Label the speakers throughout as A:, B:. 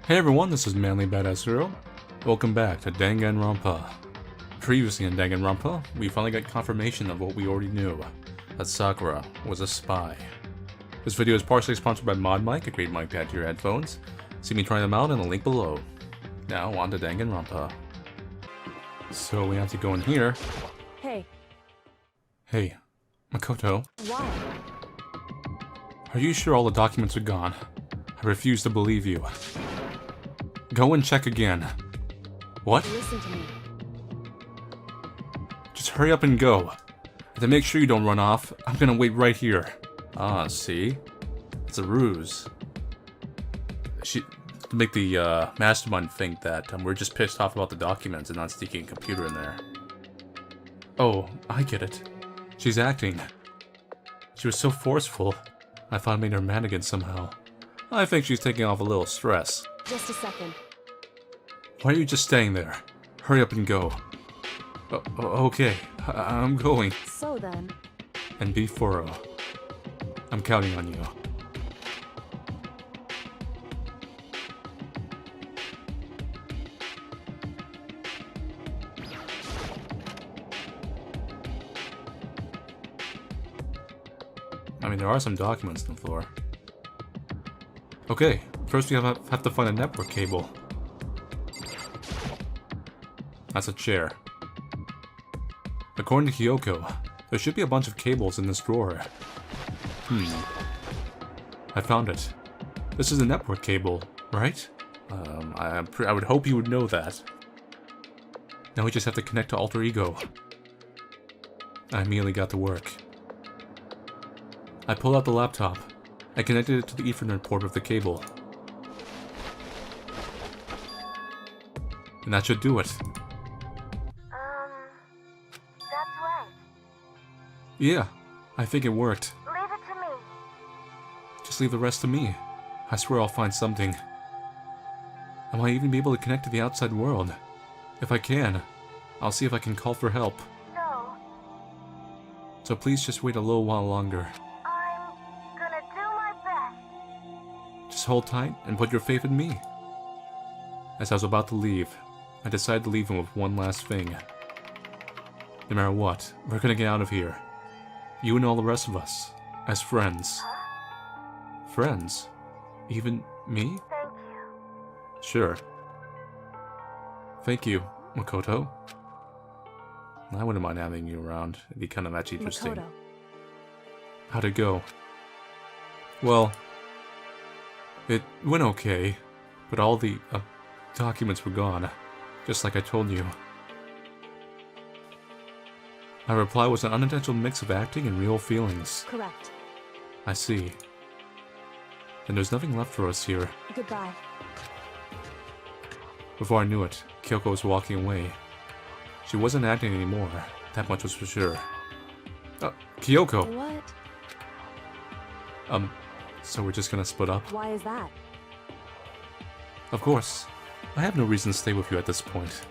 A: Hey everyone, this is Manly Badass Hero. Welcome back to Danganronpa. Previously in Danganronpa, we finally got confirmation of what we already knew, that Sakura was a spy. This video is partially sponsored by ModMic, a great mic to add to your headphones. See me try them out in the link below. Now on to Danganronpa. So we have to go in here.
B: Hey.
A: Hey, Makoto.
B: Why?
A: Are you sure all the documents are gone? I refuse to believe you. Go and check again. What?
B: Listen to me.
A: Just hurry up and go. And to make sure you don't run off, I'm gonna wait right here. Ah, see? It's a ruse. To make the mastermind think that we're just pissed off about the documents and not sneaking a computer in there. Oh, I get it. She's acting. She was so forceful, I thought it made her mad again somehow. I think she's taking off a little stress.
B: Just a second.
A: Why are you just staying there? Hurry up and go. Okay, I'm going.
B: So then...
A: And be thorough. I'm counting on you. I mean, there are some documents on the floor. Okay, first we have to find a network cable. That's a chair. According to Kyoko, there should be a bunch of cables in this drawer. I found it. This is a network cable, right? I would hope you would know that. Now we just have to connect to Alter Ego. I immediately got to work. I pulled out the laptop. I connected it to the Ethernet port of the cable. And that should do it.
C: That's right.
A: Yeah, I think it worked.
C: Leave it to me.
A: Just leave the rest to me. I swear I'll find something. I might even be able to connect to the outside world. If I can, I'll see if I can call for help. So please just wait a little while longer.
C: I'm gonna do my best.
A: Just hold tight and put your faith in me. As I was about to leave, I decided to leave him with one last thing. No matter what, we're gonna get out of here. You and all the rest of us. As friends. Friends? Even me?
C: Thank you.
A: Sure. Thank you, Makoto. I wouldn't mind having you around. It'd be kind of actually interesting.
B: Makoto.
A: How'd it go? Well, it went okay, but all the documents were gone, just like I told you. My reply was an unintentional mix of acting and real feelings.
B: Correct.
A: I see. And there's nothing left for us here.
B: Goodbye.
A: Before I knew it, Kyoko was walking away. She wasn't acting anymore, that much was for sure. Kyoko!
B: What?
A: So we're just gonna split up?
B: Why is that?
A: Of course. I have no reason to stay with you at this point.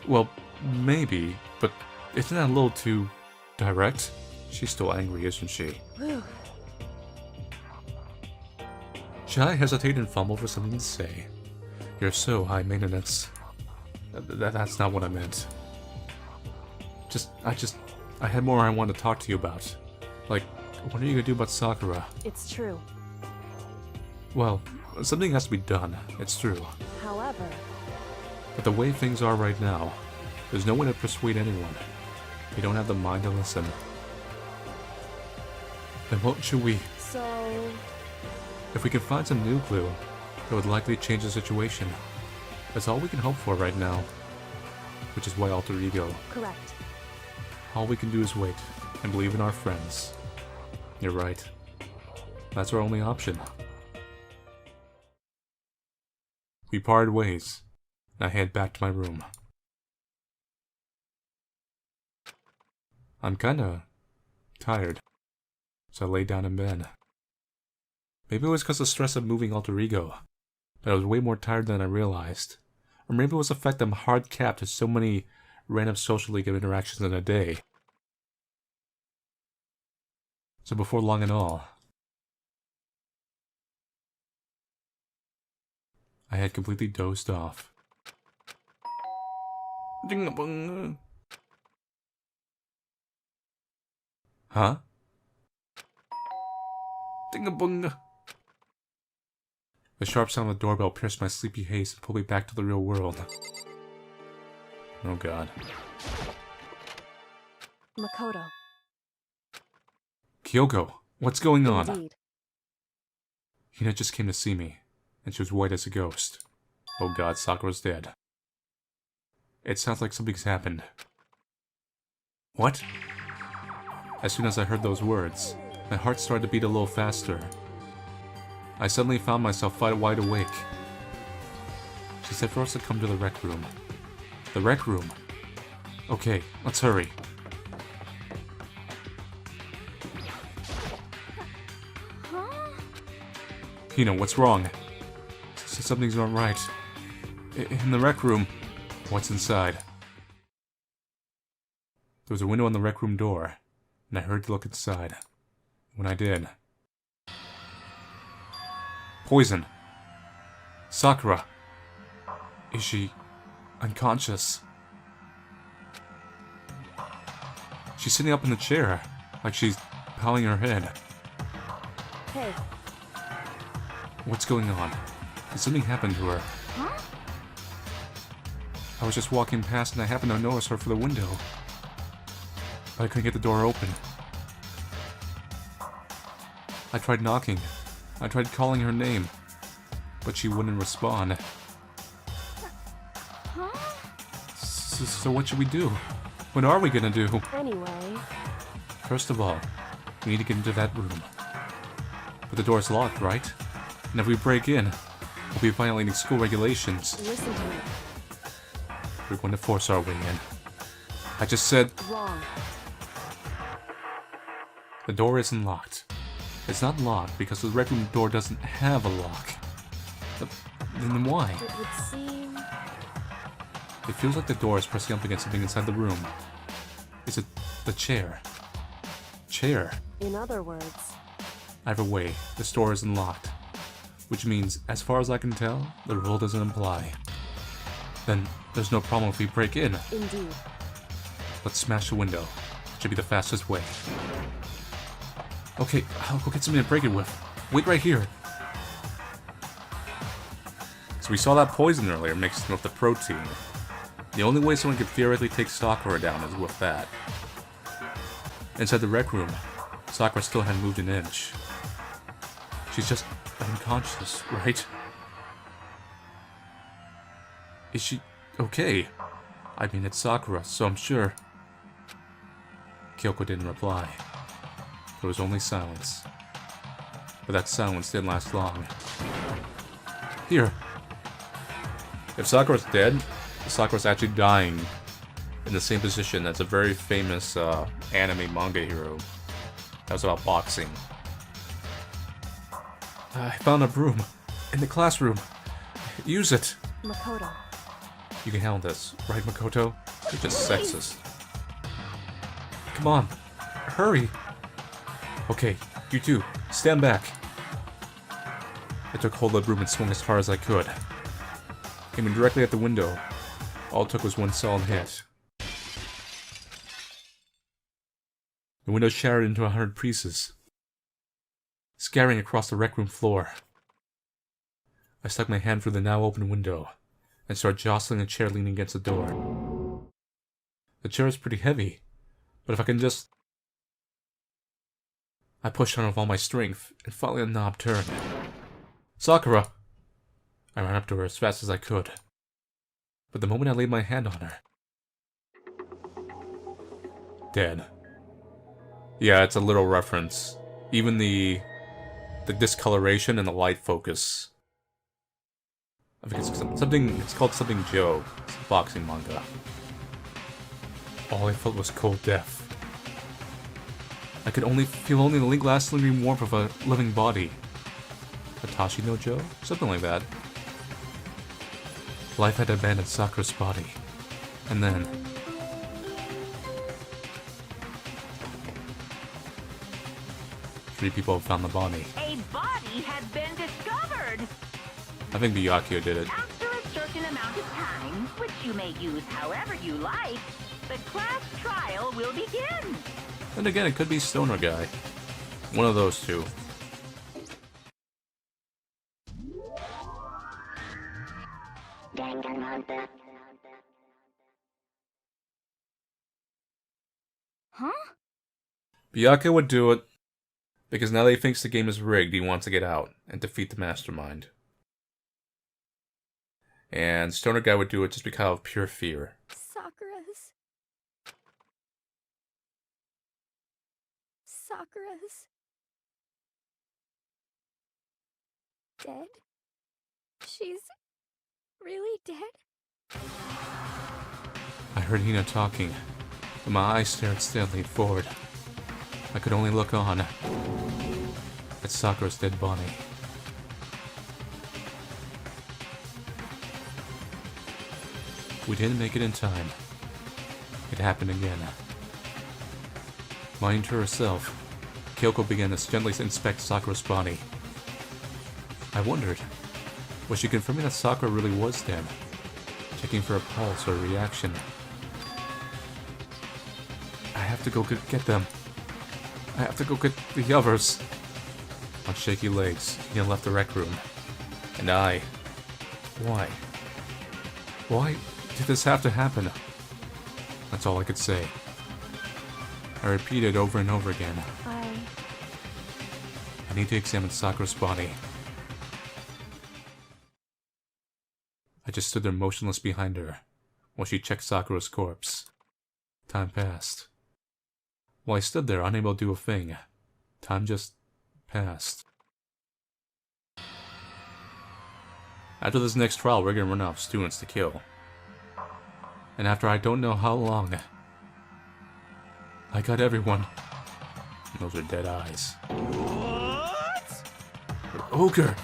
A: Well, maybe, but isn't that a little too direct? She's still angry, isn't she?
B: Whew.
A: Should I hesitate and fumble for something to say? You're so high maintenance. That's not what I meant. I had more I wanted to talk to you about. Like, what are you gonna do about Sakura?
B: It's true.
A: Well, something has to be done, it's true.
B: However...
A: But the way things are right now, there's no way to persuade anyone. We don't have the mind to listen. Then what should we...
B: So...
A: If we can find some new clue, it would likely change the situation. That's all we can hope for right now. Which is why Alter Ego.
B: Correct.
A: All we can do is wait, and believe in our friends. You're right. That's our only option. We parted ways, and I head back to my room. I'm kinda tired, so I lay down in bed. Maybe it was because of the stress of moving Alter Ego, but I was way more tired than I realized. Or maybe it was the fact that I'm hard capped to so many random social league interactions in a day. So before long at all, I had completely dozed off. Huh? Ding-a-bung. The sharp sound of the doorbell pierced my sleepy haze and pulled me back to the real world. Oh god.
B: Makoto.
A: Kyoko, what's going on?
B: Indeed.
A: Hina just came to see me, and she was white as a ghost. Oh god, Sakura's dead. It sounds like something's happened. What? As soon as I heard those words, my heart started to beat a little faster. I suddenly found myself wide awake. She said for us to come to the rec room. The rec room? Okay, let's hurry. Hina, what's wrong? Something's not right. In the rec room. What's inside? There was a window on the rec room door, and I hurried to look inside. When I did... Poison! Sakura! Is she... unconscious? She's sitting up in the chair, like she's pounding her head.
B: Hey.
A: What's going on? Did something happen to her?
B: Huh?
A: I was just walking past and I happened to notice her from the window. But I couldn't get the door open. I tried knocking. I tried calling her name. But she wouldn't respond.
B: Huh?
A: So what should we do? What are we gonna do?
B: Anyway.
A: First of all, we need to get into that room. But the door's locked, right? And if we break in, we'll be violating school regulations.
B: Listen to me.
A: We're going to force our way in. I just said...
B: Wrong.
A: The door isn't locked. It's not locked because the rec room door doesn't have a lock. Then why?
B: It would seem...
A: It feels like the door is pressing up against something inside the room. Is it the chair? Chair?
B: In other words...
A: Either way, this door isn't locked. Which means, as far as I can tell, the rule doesn't apply. Then, there's no problem if we break in.
B: Indeed.
A: Let's smash the window. Should be the fastest way. Okay, I'll go get something to break it with. Wait right here. So we saw that poison earlier mixed with the protein. The only way someone could theoretically take Sakura down is with that. Inside the rec room, Sakura still hadn't moved an inch. She's just unconscious, right? Is she okay? I mean, it's Sakura, so I'm sure. Kyoko didn't reply. There was only silence. But that silence didn't last long. Here. If Sakura's dead, Sakura's actually dying in the same position as a very famous anime manga hero that was about boxing. I found a broom in the classroom. Use it.
B: Makoto.
A: You can handle this, right, Makoto? You're just sexist. Come on, hurry. Okay, you two, stand back. I took hold of the broom and swung as far as I could. Aiming directly at the window. All it took was one solid hit. The window shattered into 100 pieces, scattering across the rec room floor. I stuck my hand through the now open window and started jostling the chair leaning against the door. The chair is pretty heavy, but if I can just... I pushed on it with all my strength, and finally the knob turned. Sakura! I ran up to her as fast as I could. But the moment I laid my hand on her... Dead. Yeah, it's a little reference. Even the discoloration and the light focus. I think it's called something Joe. It's a boxing manga. All I felt was cold death. I could feel only the last lingering warmth of a living body. Hatashi no Joe? Something like that. Life had abandoned Sakura's body. And then... Three people have found the body.
D: A body had been discovered!
A: I think Byakuya did it.
D: After a certain amount of time, which you may use however you like, the class trial will begin.
A: Then again, it could be Stoner Guy. One of those two.
C: Danganronpa.
B: Huh?
A: Byakuya would do it because now that he thinks the game is rigged, he wants to get out and defeat the mastermind. And Stoner Guy would do it just because of pure fear.
B: Sakura's dead? She's really dead?
A: I heard Hina talking, but my eyes stared steadily forward. I could only look on at Sakura's dead body. We didn't make it in time. It happened again. Lying to herself, Kyoko began to gently inspect Sakura's body. I wondered, was she confirming that Sakura really was dead? Checking for a pulse or a reaction? I have to go get them. I have to go get the others. On shaky legs, he left the rec room. And I... Why? Why did this have to happen? That's all I could say. I repeated over and over again. I need to examine Sakura's body. I just stood there motionless behind her, while she checked Sakura's corpse. Time passed. While I stood there, unable to do a thing, time just passed. After this next trial, we're gonna run out of students to kill. And after I don't know how long, I got everyone. Those are dead eyes.
D: What?
A: Ogre!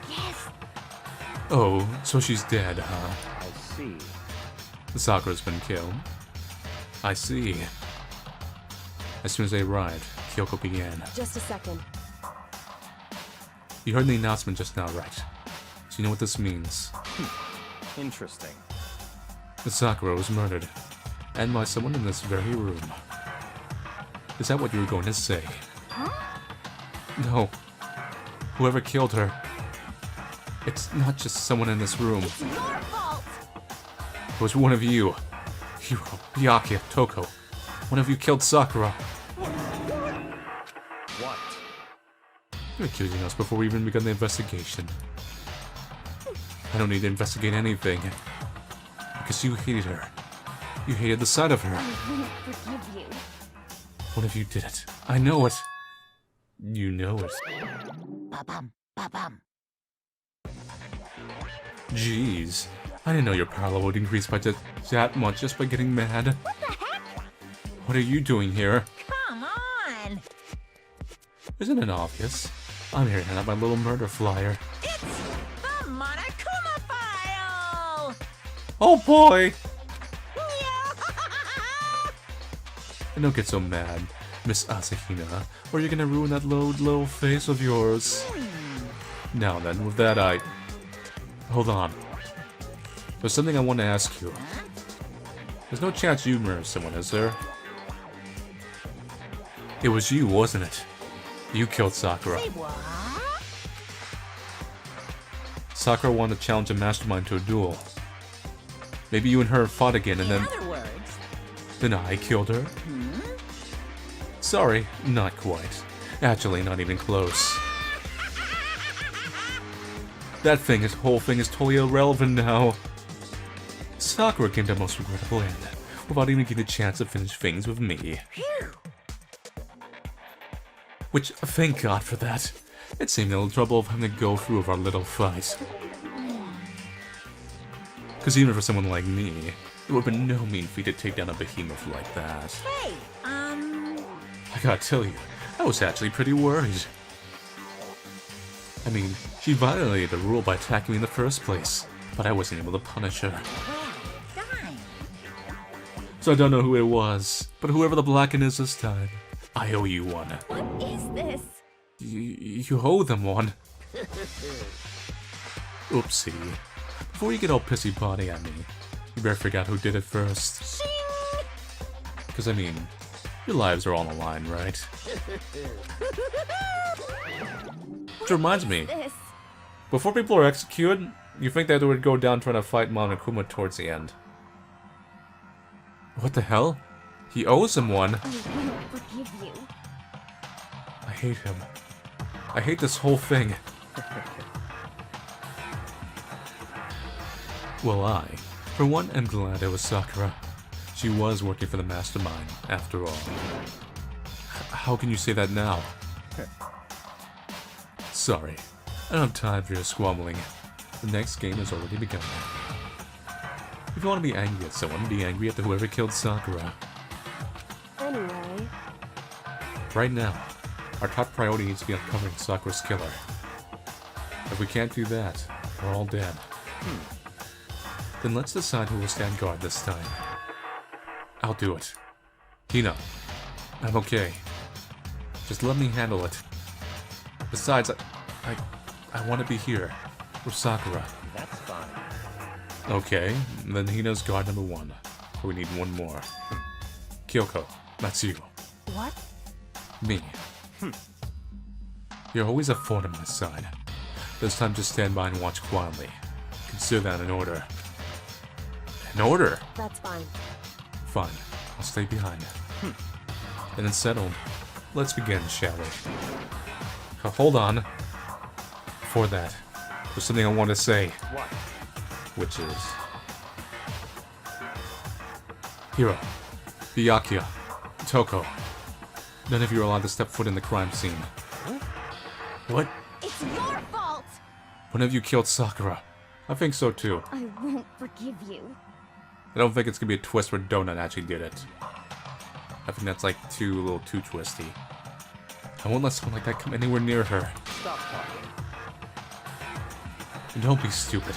C: Yes.
A: Oh, so she's dead, huh?
E: I see.
A: Sakura's been killed. I see. As soon as they arrived, Kyoko began.
B: Just a second.
A: You heard the announcement just now, right? So you know what this means.
E: Interesting.
A: Sakura was murdered. And by someone in this very room. Is that what you were going to say?
B: Huh?
A: No. Whoever killed her. It's not just someone in this room.
B: It's your fault!
A: It was one of you. Hiro, Byakuya, Toko. One of you killed Sakura.
E: What?
A: You're accusing us before we even begun the investigation. I don't need to investigate anything. Because you hated her. You hated the sight of her.
B: I wouldn't forgive you.
A: One of you did it. I know it. You know it.
D: Ba-bum, ba-bum.
A: Jeez. I didn't know your power level would increase by that much just by getting mad.
D: What the heck?
A: What are you doing here?
D: Come on!
A: Isn't it obvious? I'm here to hand out my little murder flyer.
D: It's the Monokuma file!
A: Oh boy!
D: Yeah.
A: And don't get so mad, Miss Asahina, or you're gonna ruin that little face of yours. Now then, with that Hold on. There's something I want to ask you. There's no chance you murdered someone, is there? It was you, wasn't it? You killed Sakura.
D: Say what?
A: Sakura wanted to challenge a mastermind to a duel. Maybe you and her fought again and
D: In
A: then...
D: other words,
A: Then I killed her? Sorry, not quite. Actually, not even close. That whole thing is totally irrelevant now. Sakura came to a most regrettable end, without even getting a chance to finish things with me.
D: phew.
A: Which, thank God for that. It saved me a little trouble of having to go through with our little fight. Because even for someone like me, it would have been no mean feat to take down a behemoth like that.
D: Hey,
A: I gotta tell you, I was actually pretty worried. I mean, she violated the rule by attacking me in the first place, but I wasn't able to punish her.
D: dime.
A: So I don't know who it was, but whoever the Blacken is this time, I owe you one.
B: What is this?
A: You owe them one. Oopsie. Before you get all pissy-potty at me, you better figure out who did it first. Because, I mean, your lives are all on the line, right? Which reminds me,
B: This.
A: before people are executed, you think that they would go down trying to fight Monokuma towards the end. What the hell? He owes him one.
B: I won't forgive you.
A: I hate him. I hate this whole thing. Well, I, for one, am glad it was Sakura. She was working for the mastermind, after all. How can you say that now? Sorry, I don't have time for your squabbling. The next game has already begun. If you want to be angry at someone, be angry at whoever killed Sakura.
B: Anyway,
A: Right now, our top priority needs to be uncovering Sakura's killer. If we can't do that, we're all dead. Then let's decide who will stand guard this time. I'll do it. Hina, I'm okay. Just let me handle it. Besides, I want to be here with Sakura.
E: That's fine.
A: Okay, then Hina's guard number 1. But we need one more. Kyoko, that's you.
B: what?
A: Me. You're always a thorn in my side. This time just stand by and watch quietly. Consider that an order. An order?
B: That's fine.
A: Fine, I'll stay behind. And then settled. Let's begin, shall we? Hold on. Before that, there's something I want to say.
E: What?
A: Which is... Hiro, Byakuya, Toko. None of you are allowed to step foot in the crime scene. What?
B: It's your fault!
A: One of you killed Sakura. I think so too.
B: I won't forgive you.
A: I don't think it's gonna be a twist where Donut actually did it. I think that's like a little too twisty. I won't let someone like that come anywhere near her.
E: Stop talking.
A: And don't be stupid.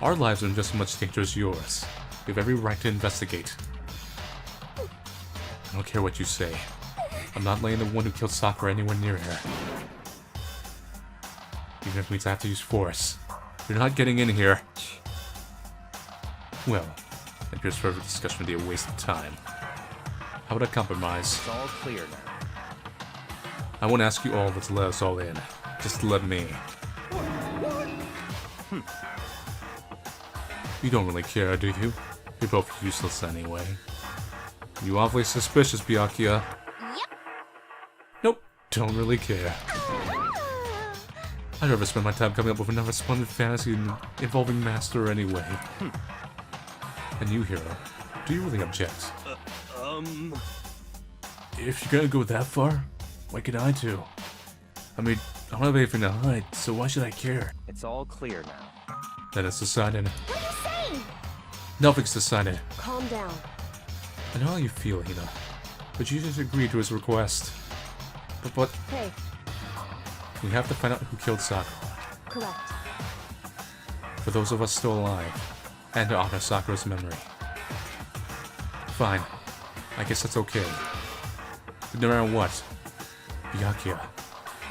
A: Our lives are in just as much danger as yours. We have every right to investigate. I don't care what you say. I'm not letting the one who killed Sakura anywhere near her. Even if it means I have to use force. You're not getting in here. Well, it appears further discussion would be a waste of time. How about a compromise?
E: It's all clear now.
A: I won't ask you all to let us all in. Just let me. You don't really care, do you? You're both useless anyway. You awfully suspicious, Byakuya.
B: Yep.
A: Nope, don't really care. I'd rather spend my time coming up with another splendid fantasy involving Master anyway. And you, Hero, do you really object? If you're gonna go that far, why can I too? I mean, I don't have anything to hide, so why should I care?
E: It's all clear now.
A: Then it's decided.
B: What are you saying?
A: Nothing's decided.
B: Calm down.
A: I know how you feel, Hina, but you just agreed to his request. But
B: Hey,
A: we have to find out who killed Sakura.
B: correct.
A: For those of us still alive, and to honor Sakura's memory. Fine. I guess that's okay. But no matter what, Byakuya,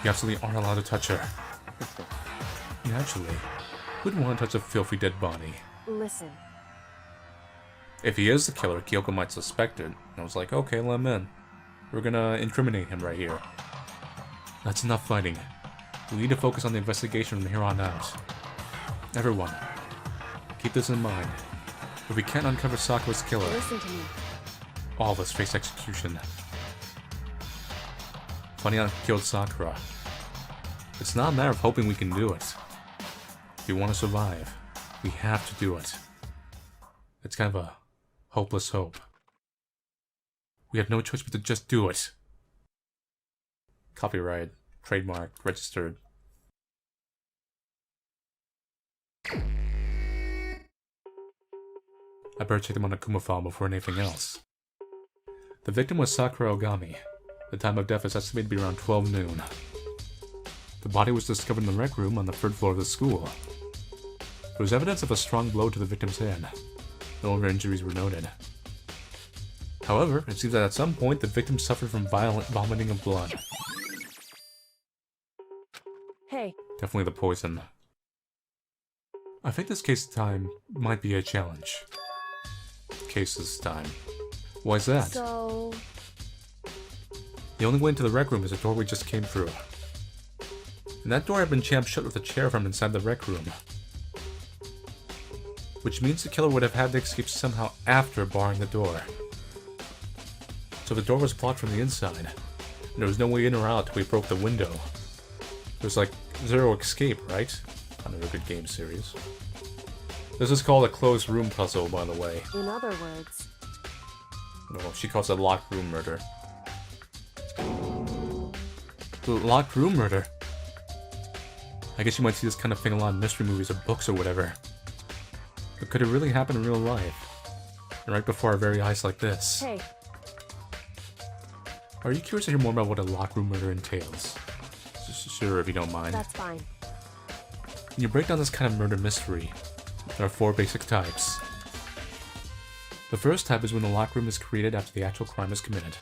A: you absolutely aren't allowed to touch her. Naturally, who'd want to touch a filthy dead body?
B: Listen,
A: If he is the killer, Kyoko might suspect it. And I was like, okay, let him in. We're gonna incriminate him right here. That's enough fighting. We need to focus on the investigation from here on out. Everyone, keep this in mind. If we can't uncover Sakura's killer,
B: listen to me.
A: all of us face execution. Finding out who killed Sakura. It's not a matter of hoping we can do it. If we want to survive, we have to do it. It's kind of a hopeless hope. We have no choice but to just do it. Copyright, trademark, registered. I better check the Monokuma file before anything else. The victim was Sakura Ogami. The time of death is estimated to be around 12 noon. The body was discovered in the rec room on the 3rd floor of the school. There was evidence of a strong blow to the victim's head. No other injuries were noted. However, it seems that at some point the victim suffered from violent vomiting of blood.
B: Hey,
A: Definitely the poison. I think this case time might be a challenge. Cases time. Why is that?
B: So...
A: The only way into the rec room is the door we just came through. And that door had been jammed shut with a chair from inside the rec room. Which means the killer would have had to escape somehow after barring the door. So the door was blocked from the inside, and there was no way in or out till we broke the window. There's like zero escape, right? Another good game series. This is called a closed room puzzle, by the way.
B: In other words...
A: No, she calls it locked room murder. Locked room murder? I guess you might see this kind of thing a lot in mystery movies or books or whatever. But could it really happen in real life? And right before our very eyes like this?
B: Hey.
A: Are you curious to hear more about what a locked room murder entails? Sure, if you don't mind.
B: That's fine.
A: When you break down this kind of murder mystery, there are 4 basic types. The first type is when the locked room is created after the actual crime is committed.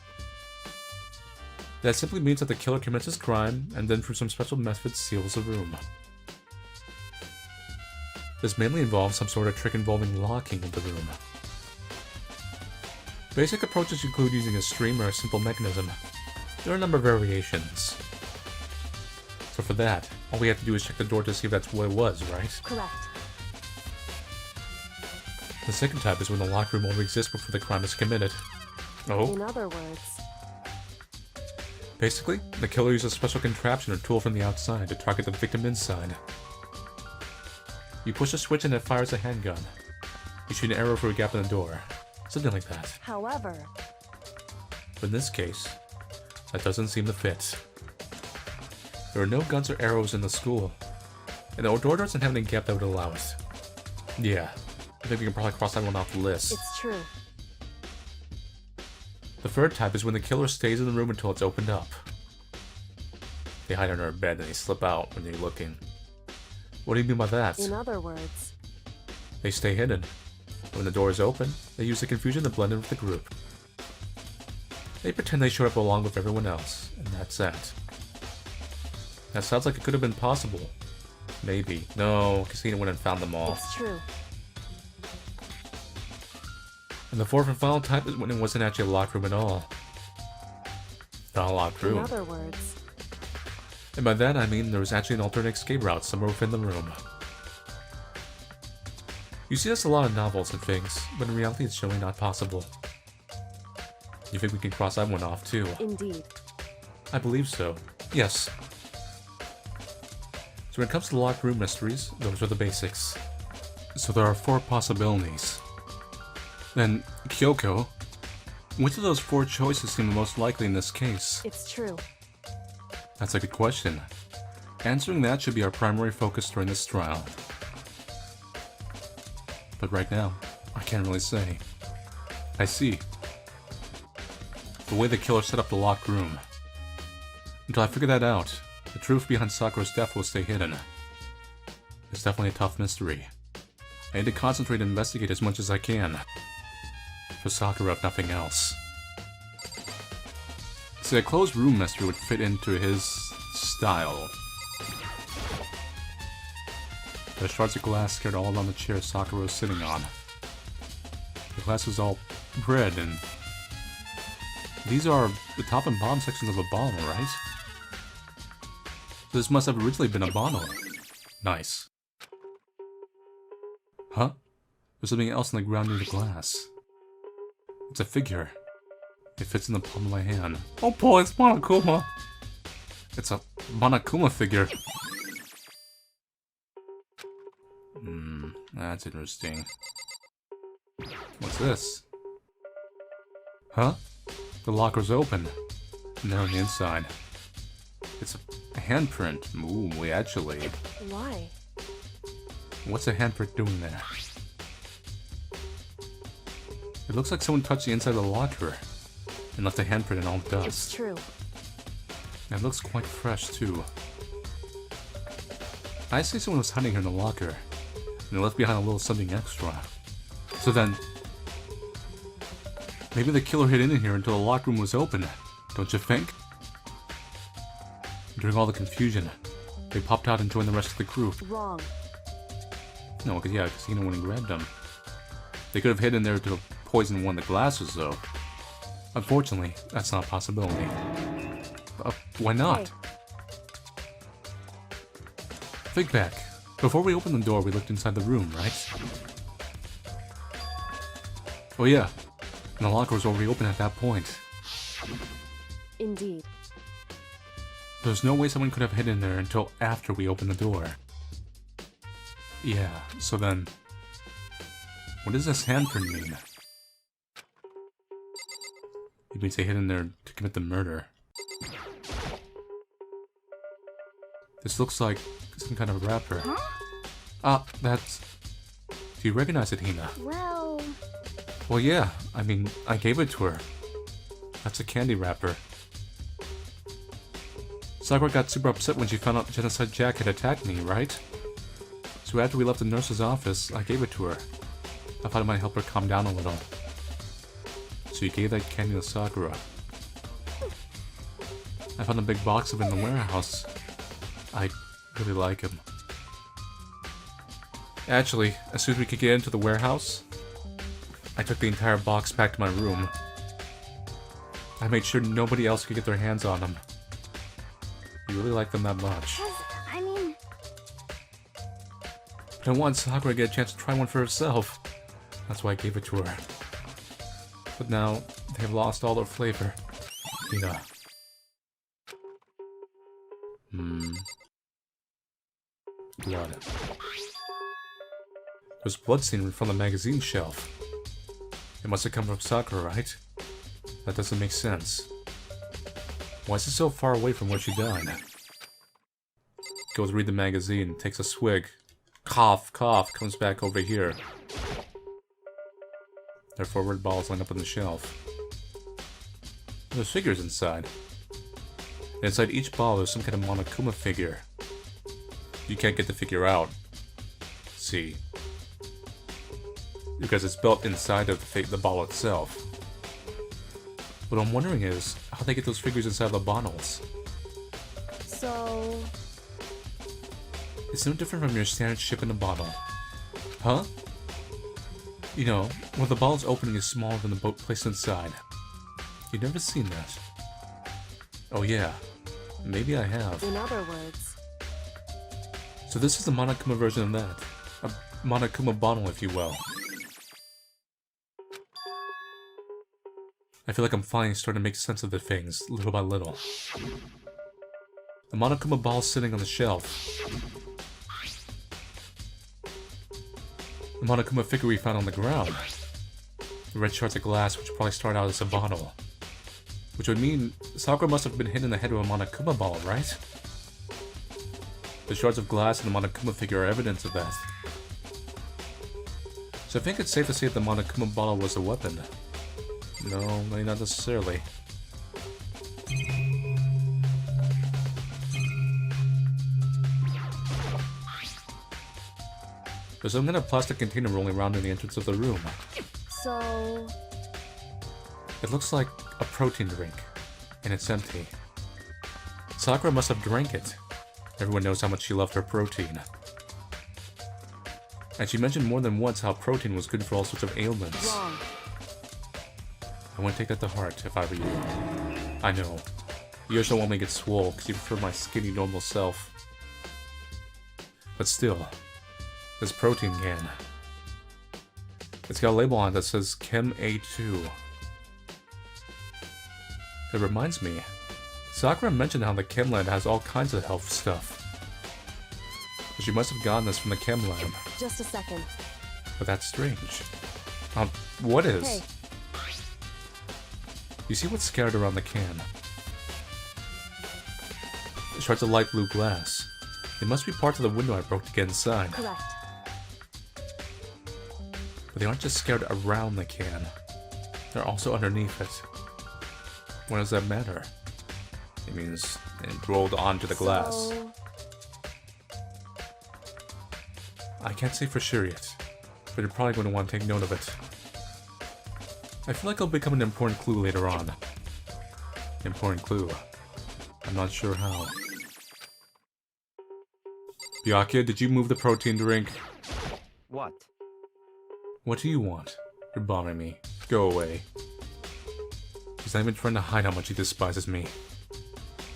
A: That simply means that the killer commits his crime, and then through some special method seals the room. This mainly involves some sort of trick involving locking of the room. Basic approaches include using a stream or a simple mechanism. There are a number of variations. So for that, all we have to do is check the door to see if that's what it was, right?
B: Correct.
A: The second type is when the locked room only exists before the crime is committed. Oh?
B: In other words...
A: Basically, the killer uses a special contraption or tool from the outside to target the victim inside. You push a switch and it fires a handgun. You shoot an arrow through a gap in the door. Something like that.
B: However...
A: But in this case, that doesn't seem to fit. There are no guns or arrows in the school, and the door doesn't have any gap that would allow it. Yeah, I think we can probably cross that one off the list.
B: It's true.
A: The third type is when the killer stays in the room until it's opened up. They hide under a bed and they slip out when you're looking. What do you mean by that?
B: In other words...
A: They stay hidden. When the door is open, they use the confusion to blend in with the group. They pretend they showed up along with everyone else, and that's that. That sounds like it could have been possible. Maybe. No, Casino went and found them all.
B: It's true.
A: And the fourth and final type is when it wasn't actually a locked room at all. Not a locked room.
B: In other words...
A: And by that I mean there was actually an alternate escape route somewhere within the room. You see this a lot in novels and things, but in reality it's surely not possible. You think we can cross that one off too?
B: Indeed.
A: I believe so. Yes. So when it comes to locked room mysteries, those are the basics. So there are 4 possibilities. Then, Kyoko, which of those 4 choices seem the most likely in this case?
B: It's true.
A: That's a good question. Answering that should be our primary focus during this trial. But right now, I can't really say. I see. The way the killer set up the locked room. Until I figure that out, the truth behind Sakura's death will stay hidden. It's definitely a tough mystery. I need to concentrate and investigate as much as I can. For Sakura, if nothing else. See, a closed room mystery would fit into his style. There's shards of glass scattered all around the chair Sakura was sitting on. The glass is all red, and these are the top and bottom sections of a bottle, right? This must have originally been a bottle. Nice. Huh? There's something else on the ground near the glass. It's a figure. It fits in the palm of my hand. Oh boy, it's Monokuma! It's a Monokuma figure. That's interesting. What's this? Huh? The locker's open. And they're on the inside. It's a handprint. Ooh, wait, actually.
B: Why?
A: What's a handprint doing there? It looks like someone touched the inside of the locker and left a handprint in all dust.
B: It's true.
A: And it looks quite fresh, too. I say someone was hiding here in the locker, and they left behind a little something extra. So then, maybe the killer hid in here until the locker room was open, don't you think? During all the confusion, they popped out and joined the rest of the group.
B: Wrong.
A: No, because Hina wouldn't grab them. They could have hidden there to poison one of the glasses, though. Unfortunately, that's not a possibility. Why not?
B: Hey.
A: Think back. Before we opened the door, we looked inside the room, right? Oh yeah, and the locker was already open at that point.
B: Indeed.
A: There's no way someone could have hidden there until after we opened the door. Yeah, so then... what does this handprint mean? It means they hid in there to commit the murder. This looks like some kind of wrapper. Ah, that's... do you recognize it, Hina?
C: Well,
A: Well, yeah. I mean, I gave it to her. That's a candy wrapper. Sakura got super upset when she found out Genocide Jack had attacked me, right? So after we left the nurse's office, I gave it to her. I thought it might help her calm down a little. So you gave that candy to Sakura. I found a big box of it in the warehouse. I really like him. Actually, as soon as we could get into the warehouse, I took the entire box back to my room. I made sure nobody else could get their hands on them. You really like them that much.
C: I mean,
A: But I wanted Sakura to get a chance to try one for herself. That's why I gave it to her. But now, they've lost all their flavor. Hina. Blood. There's blood stain from the magazine shelf. It must have come from Sakura, right? That doesn't make sense. Why is it so far away from where she died? Goes read the magazine, takes a swig. Cough, cough, comes back over here. There are 4 red balls lined up on the shelf. There's figures inside. And inside each ball there's some kind of Monokuma figure. You can't get the figure out. See. Because it's built inside of the ball itself. What I'm wondering is, how they get those figures inside the bottles.
B: So...
A: It's no different from your standard ship in a bottle. Huh? You know, where the bottle's opening is smaller than the boat placed inside. You've never seen that. Oh yeah, maybe I have.
B: in other words...
A: So this is the Monokuma version of that. A Monokuma bottle, if you will. I feel like I'm finally starting to make sense of the things, little by little. The Monokuma ball sitting on the shelf. The Monokuma figure we found on the ground. The red shards of glass, which probably started out as a bottle. Which would mean Sakura must have been hit in the head with a Monokuma ball, right? The shards of glass and the Monokuma figure are evidence of that. So I think it's safe to say that the Monokuma bottle was a weapon. No, maybe not necessarily. There's some kind of plastic container rolling around in the entrance of the room.
B: So...
A: It looks like a protein drink, and it's empty. Sakura must have drank it. Everyone knows how much she loved her protein. And she mentioned more than once how protein was good for all sorts of ailments.
B: wrong.
A: I wouldn't take that to heart if I were you. I know. You just don't want me to get swole because you prefer my skinny normal self. But still, this protein can. It's got a label on it that says Chem A2. It reminds me, Sakura mentioned how the Chem Lab has all kinds of health stuff. But she must have gotten this from the Chem Lab.
B: Just a second.
A: But that's strange. What is?
B: Hey,
A: You see what's scattered around the can? Shards of light blue glass. They must be parts of the window I broke to get inside.
B: correct.
A: But they aren't just scattered around the can. They're also underneath it. What does that matter? It means it rolled onto the glass.
B: So...
A: I can't say for sure yet, but you're probably going to want to take note of it. I feel like it'll become an important clue later on. Important clue. I'm not sure how. Byakuya, did you move the protein drink?
E: What?
A: What do you want? You're bothering me. Go away. He's not even trying to hide how much he despises me.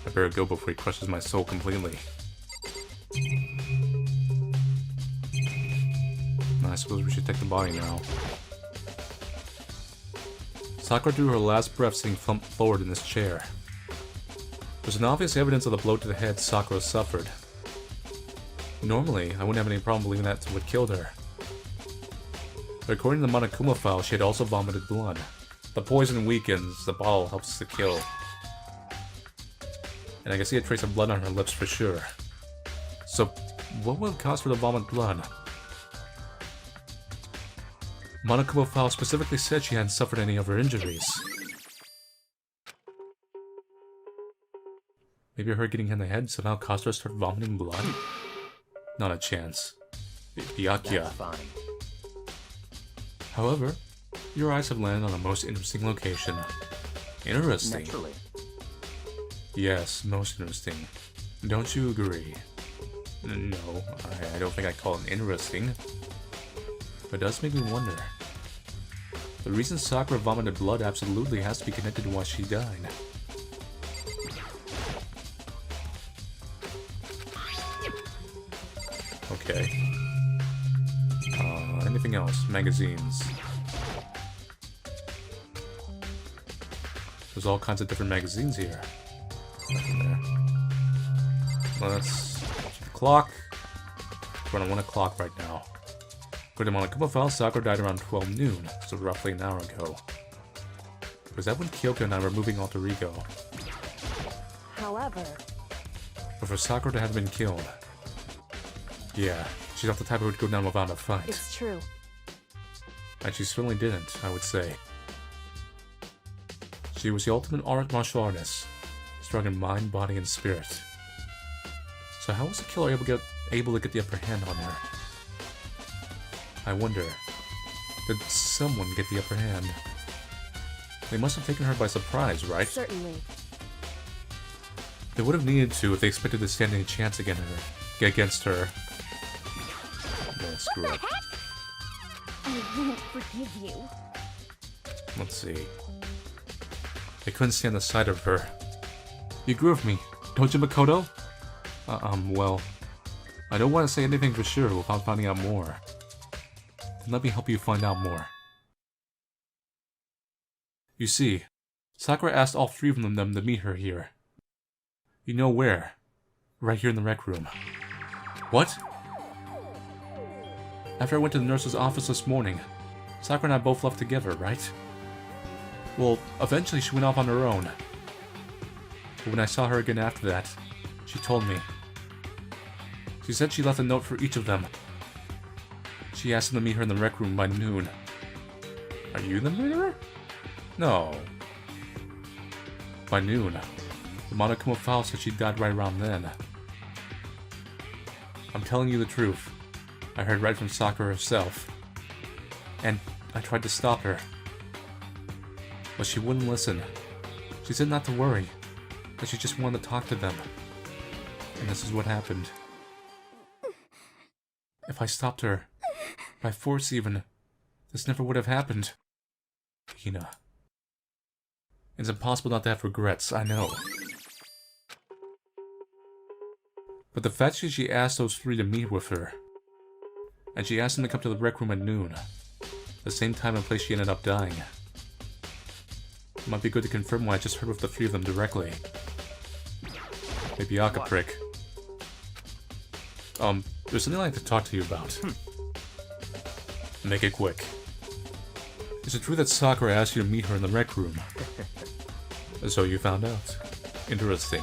A: I better go before he crushes my soul completely. I suppose we should take the body now. Sakura drew her last breath sitting slumped forward in this chair. There's an obvious evidence of the blow to the head Sakura suffered. Normally, I wouldn't have any problem believing that's what killed her. But according to the Monokuma file, she had also vomited blood. The poison weakens, the bottle helps to kill. And I can see a trace of blood on her lips for sure. So, what would cause her to vomit blood? Monokuma file specifically said she hadn't suffered any of her injuries. Maybe her getting hit in the head somehow caused her to start vomiting blood? Not a chance. Byakuya.
E: That's fine.
A: However, your eyes have landed on a most interesting location. Interesting.
E: Naturally.
A: Yes, most interesting. Don't you agree? No, I don't think I'd call it interesting. But it does make me wonder. The reason Sakura vomited blood absolutely has to be connected to why she died. Okay. Anything else? Magazines. There's all kinds of different magazines here. Nothing there. Let's check the clock. We're on 1 o'clock right now. According to Monokuma file, Sakura died around 12 noon, so roughly an hour ago. Was that when Kyoko and I were moving alter ego?
B: However,
A: But for Sakura to have been killed... Yeah, she's not the type who would go down without a fight.
B: it's true.
A: And she certainly didn't, I would say. She was the ultimate martial artist, strong in mind, body, and spirit. So how was the killer able to get the upper hand on her? I wonder, did someone get the upper hand? They must have taken her by surprise, right?
B: Certainly.
A: They would have needed to if they expected to stand any chance against her. No, screw it.
C: I won't forgive you.
A: Let's see. They couldn't stand the sight of her. You grew with me, don't you, Makoto? Well, I don't want to say anything for sure without finding out more. Then let me help you find out more. You see, Sakura asked all 3 of them to meet her here. You know where? Right here in the rec room. What? After I went to the nurse's office this morning, Sakura and I both left together, right? Well, eventually she went off on her own. But when I saw her again after that, she told me. She said she left a note for each of them. She asked them to meet her in the rec room by noon. Are you the murderer? No. By noon, the Monokuma file said she died right around then. I'm telling you the truth. I heard right from Sakura herself. And I tried to stop her. But she wouldn't listen. She said not to worry, that she just wanted to talk to them. And this is what happened. If I stopped her, by force even, this never would have happened. Hina. It's impossible not to have regrets, I know. But the fact that she asked those 3 to meet with her, and she asked them to come to the rec room at noon, the same time and place she ended up dying. It might be good to confirm what I just heard with the 3 of them directly. Hey, Byakuya prick. There's something I'd like to talk to you about. Make it quick. Is it true that Sakura asked you to meet her in the rec room? So you found out. Interesting.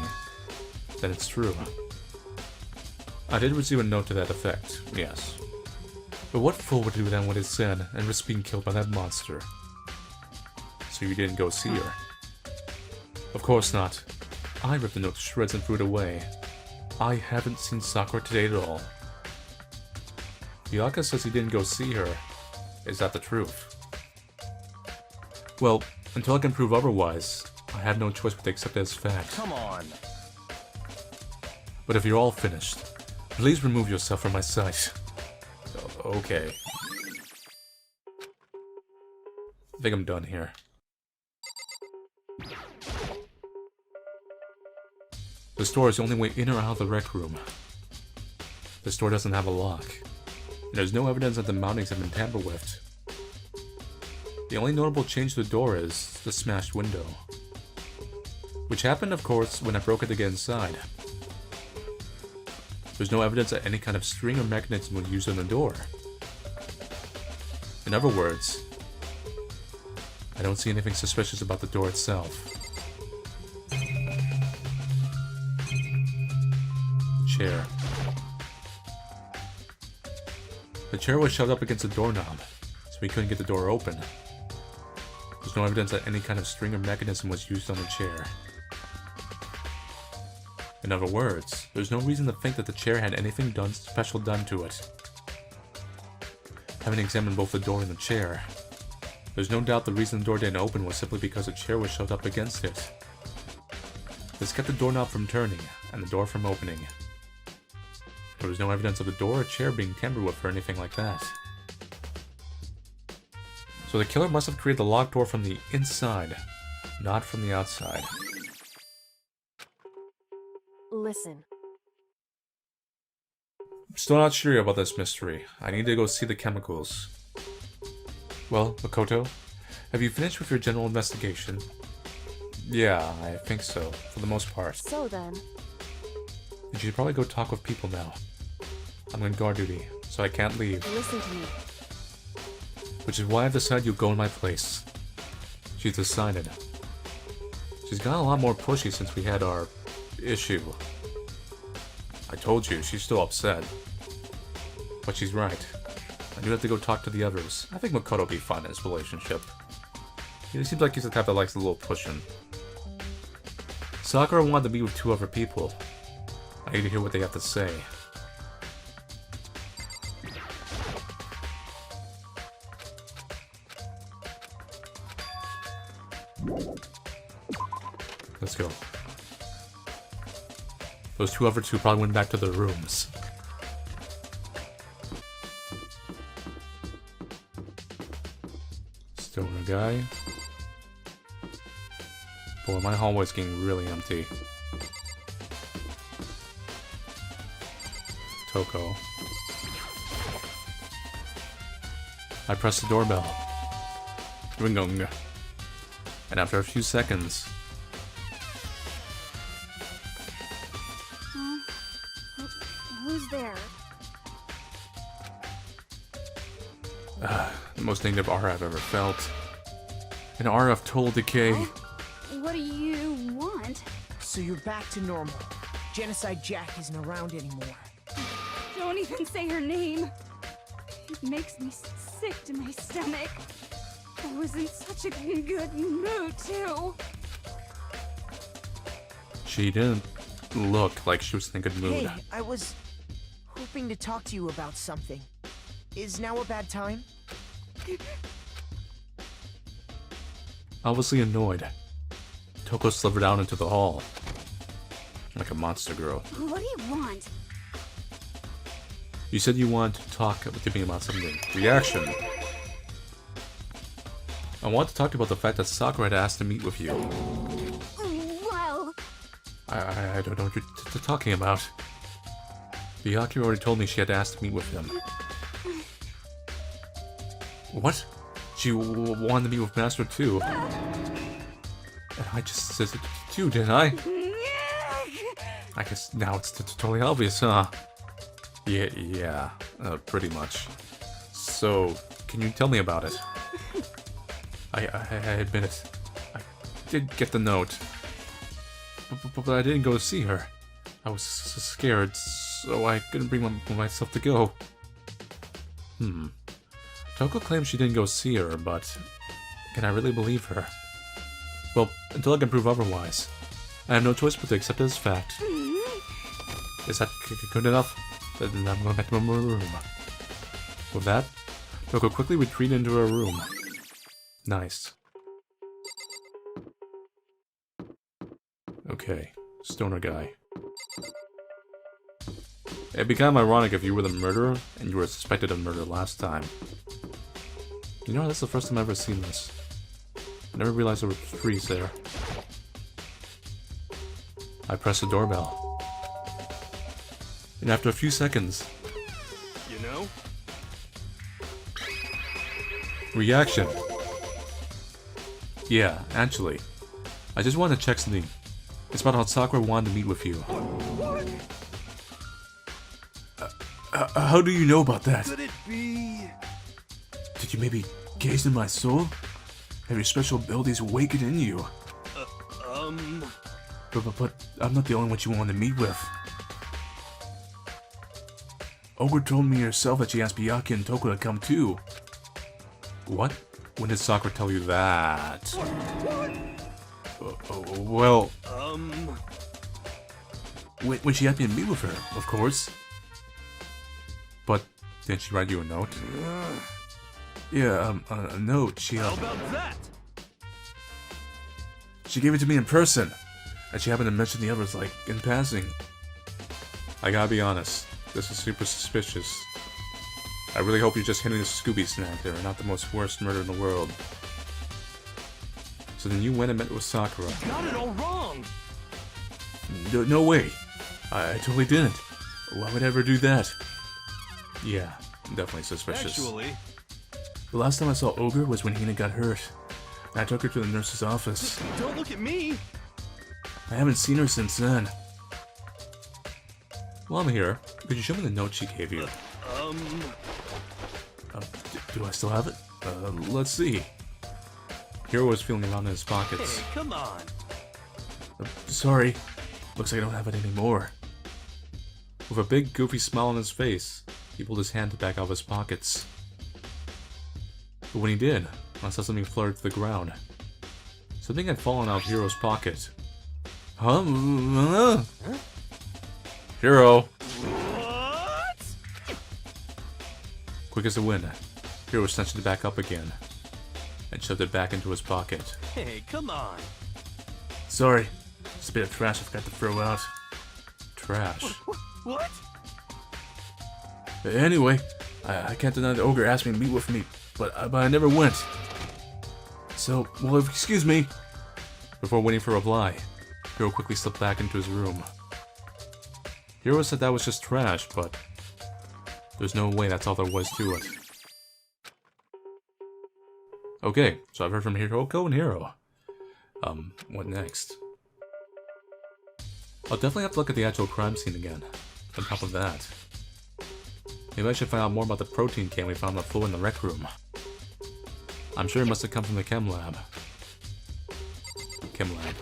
A: Then it's true. I did receive a note to that effect, yes. But what fool would do that what it said and risk being killed by that monster? So you didn't go see her? Of course not. I ripped the note to shreds and threw it away. I haven't seen Sakura today at all. Byakuya says he didn't go see her. Is that the truth? Well, until I can prove otherwise, I have no choice but to accept it as fact.
E: Come on.
A: But if you're all finished, please remove yourself from my sight. Okay. I think I'm done here. This door is the only way in or out of the rec room. This door doesn't have a lock. And there's no evidence that the mountings have been tampered with. The only notable change to the door is the smashed window. Which happened, of course, when I broke it to get inside. There's no evidence that any kind of string or mechanism was used on the door. In other words, I don't see anything suspicious about the door itself. Chair. The chair was shoved up against the doorknob, so we couldn't get the door open. There's no evidence that any kind of string or mechanism was used on the chair. In other words, there's no reason to think that the chair had anything special done to it. Having examined both the door and the chair, there's no doubt the reason the door didn't open was simply because a chair was shoved up against it. This kept the doorknob from turning, and the door from opening. There was no evidence of the door or chair being tampered with or anything like that. So the killer must have created the locked door from the inside, not from the outside.
B: Listen.
A: I'm still not sure about this mystery. I need to go see the chemicals. Well, Makoto, have you finished with your general investigation? Yeah, I think so, for the most part.
B: So then.
A: You should probably go talk with people now. I'm on guard duty, so I can't leave.
B: Listen to me.
A: Which is why I've decided you'll go in my place. She's decided. She's gotten a lot more pushy since we had our issue. I told you, she's still upset. But she's right. I do have to go talk to the others. I think Makoto will be fine in this relationship. He seems like he's the type that likes a little pushing. Sakura wanted to be with 2 other people. I need to hear what they have to say. Let's go. Those 2 other 2 probably went back to their rooms. Stoner guy. Boy, my hallway's getting really empty. Toko. I press the doorbell. Ring-ong. And after a few seconds...
C: Who's there?
A: The most negative aura I've ever felt. An aura of total decay.
C: What do you want?
F: So you're back to normal. Genocide Jack isn't around anymore.
C: Don't even say her name. It makes me sick to my stomach. I was in such a good mood, too.
A: She didn't look like she was in a good mood.
F: Hey, I was hoping to talk to you about something. Is now a bad time?
A: Obviously annoyed, Toko slithered out into the hall. Like a monster girl.
C: What do you want?
A: You said you wanted to talk with me about something. Reaction. I want to talk to you about the fact that Sakura had asked to meet with you.
C: Well...
A: I don't know what you're talking about. Byakuya already told me she had asked to meet with him. What? She wanted to meet with Master too. And I just said it too, didn't I? I guess now it's totally obvious, huh? Yeah, pretty much. So, can you tell me about it? I admit it. I did get the note. But I didn't go to see her. I was scared, so I couldn't bring myself to go. Toko claims she didn't go see her, but can I really believe her? Well, until I can prove otherwise. I have no choice but to accept it as fact. Is that good enough? Then I'm going back to my room. With that, Toko quickly retreated into her room. Nice. Okay, stoner guy. It'd be kind of ironic if you were the murderer and you were suspected of murder last time. You know, that's the first time I've ever seen this. I never realized there were trees there. I pressed the doorbell. And after a few seconds...
G: You know?
A: Reaction. Yeah, actually. I just wanted to check something. It's about how Sakura wanted to meet with you. How do you know about that?
G: Could it be?
A: Did you maybe gaze in my soul? Have your special abilities awakened in you? But I'm not the only one you wanted to meet with. Ogre told me herself that she asked Byakuya and Toko to come too. What? When did Sakura tell you that? Well... When she asked me to meet with her, of course. But, didn't she write you a note? Yeah, a note.
G: How about that?
A: She gave it to me in person. And she happened to mention the others, like, in passing. I gotta be honest. This is super suspicious. I really hope you're just hitting a Scooby snack there, and not the most worst murder in the world. So then you went and met with Sakura.
G: You got it all wrong.
A: No way. I totally didn't. Why would I ever do that? Yeah, definitely suspicious.
G: Actually,
A: The last time I saw Ogre was when Hina got hurt. And I took her to the nurse's office.
G: don't look at me.
A: I haven't seen her since then. While I'm here, could you show me the note she gave you? Do I still have it? Let's see. Hiro was feeling around in his pockets.
G: Hey, come on.
A: Sorry. Looks like I don't have it anymore. With a big, goofy smile on his face, he pulled his hand back out of his pockets. But when he did, I saw something flutter to the ground. Something had fallen out of Hiro's pocket. Huh? Hiro!
G: What?
A: Quick as the wind, Hiro snatched it back up again and shoved it back into his pocket.
G: Hey, come on.
A: Sorry, just a bit of trash I forgot to throw out. Trash.
G: What?
A: Anyway, I can't deny the ogre asked me to meet with me, but I never went. So, well, excuse me. Before waiting for a reply, Hiro quickly slipped back into his room. Hiro said that was just trash, but there's no way that's all there was to it. Okay, so I've heard from Hiroko and Hiro. What next? I'll definitely have to look at the actual crime scene again. On top of that, maybe I should find out more about the protein can we found on the floor in the rec room. I'm sure it must have come from the chem lab. Chem lab.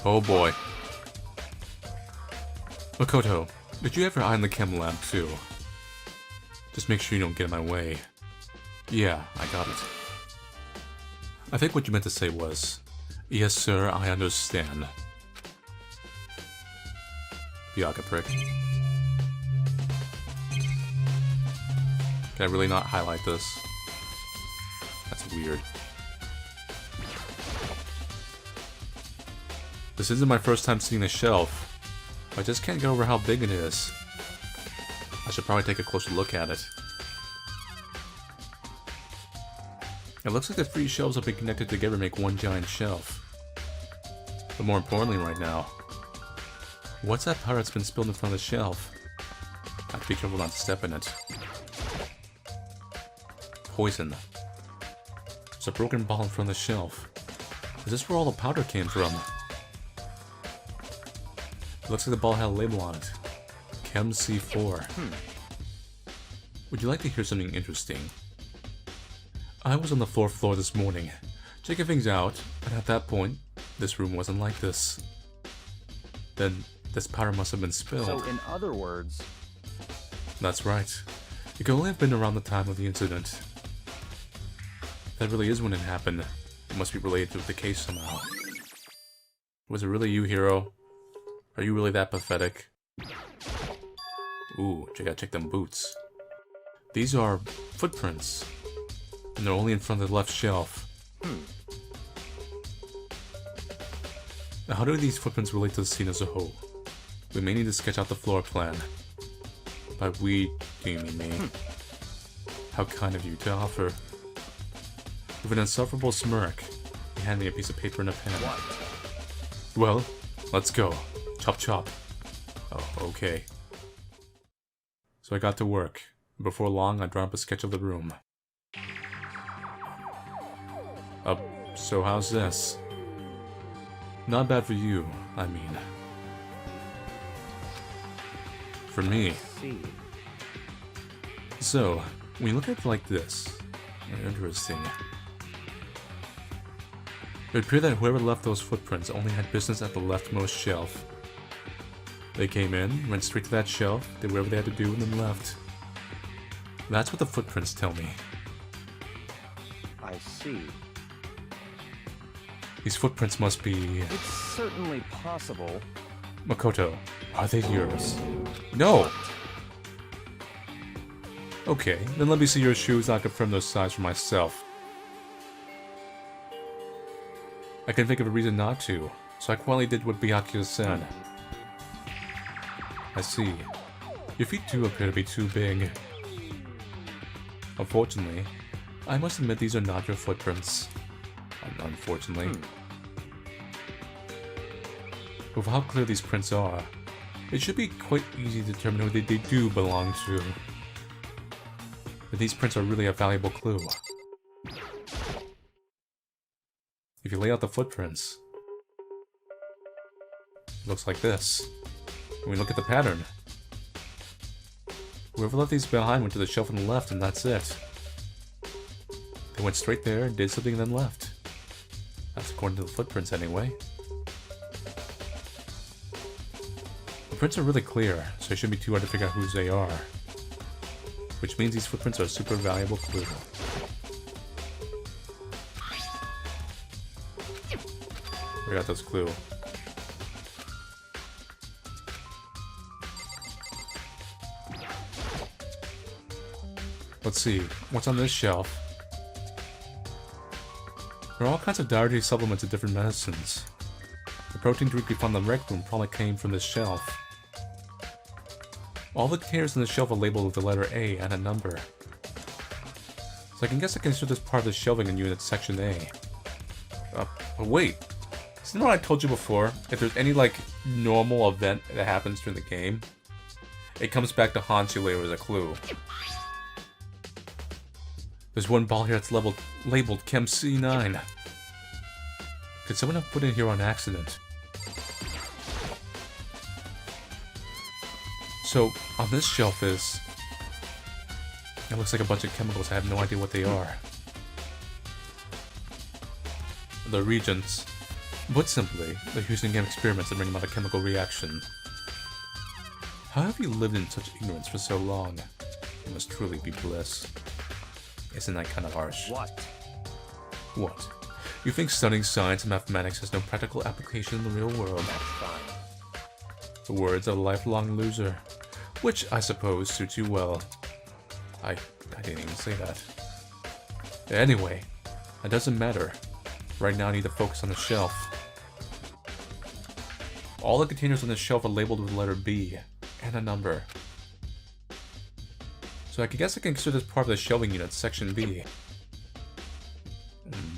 A: Oh boy. Makoto, did you ever eye in the chem lab too? Just make sure you don't get in my way. Yeah, I got it. I think what you meant to say was, yes sir, I understand. Byakuya prick. Can I really not highlight this? That's weird. This isn't my first time seeing the shelf. I just can't get over how big it is. I should probably take a closer look at it. It looks like the three shelves have been connected together to make one giant shelf. But more importantly right now, what's that powder that's been spilled in front of the shelf? I have to be careful not to step in it. Poison. There's a broken bottle in front of the shelf. Is this where all the powder came from? It looks like the ball had a label on it. Chem C4. Would you like to hear something interesting? I was on the 4th floor this morning, checking things out, and at that point, this room wasn't like this. Then, this powder must have been spilled.
E: So, in other words,
A: That's right. It could only have been around the time of the incident. That really is when it happened. It must be related to the case somehow. Was it really you, Hiro? Are you really that pathetic? Ooh, I gotta check them boots. These are footprints. And they're only in front of the left shelf. Now, how do these footprints relate to the scene as a whole? We may need to sketch out the floor plan. By we, do you mean me? How kind of you to offer. With an insufferable smirk, he handed me a piece of paper and a pen.
E: What?
A: Well, let's go. Chop chop. Oh, okay. So I got to work. Before long, I drew up a sketch of the room. So how's this? Not bad for you, I mean. For me.
E: See.
A: So, when you look at it like this, interesting. It would appear that whoever left those footprints only had business at the leftmost shelf. They came in, went straight to that shelf, did whatever they had to do, and then left. That's what the footprints tell me.
E: I see.
A: These footprints must be...
E: It's certainly possible.
A: Makoto, are they yours? No! Okay, then let me see your shoes. I'll confirm those size for myself. I can think of a reason not to, so I quietly did what Byakuya said. I see. Your feet do appear to be too big. Unfortunately, I must admit these are not your footprints. Unfortunately. With how clear these prints are, it should be quite easy to determine who they do belong to. But these prints are really a valuable clue. If you lay out the footprints, it looks like this. When we look at the pattern, whoever left these behind went to the shelf on the left, and that's it. They went straight there, did something, and then left. That's according to the footprints anyway. The prints are really clear, so it shouldn't be too hard to figure out whose they are. Which means these footprints are a super valuable clue. We got this clue. Let's see, what's on this shelf? There are all kinds of dietary supplements and different medicines. The protein drink we found in the rec room probably came from this shelf. All the containers on the shelf are labeled with the letter A and a number. So I can guess I consider this part of the shelving in unit section A. But wait! Isn't what I told you before? If there's any, like, normal event that happens during the game, it comes back to haunt you later as a clue. There's one ball here that's labeled Chem C9. Could someone have put it here on accident? So, on this shelf is... It looks like a bunch of chemicals. I have no idea what they are. The reagents. Put simply, they're using in experiments to bring about a chemical reaction. How have you lived in such ignorance for so long? It must truly be bliss. Isn't that kind of harsh?
E: What?
A: What? You think studying science and mathematics has no practical application in the real world?
E: That's fine.
A: The words of a lifelong loser. Which, I suppose, suits you well. I didn't even say that. Anyway, that doesn't matter. Right now I need to focus on the shelf. All the containers on the shelf are labeled with the letter B and a number. So I guess I can consider this part of the shelving unit, section B.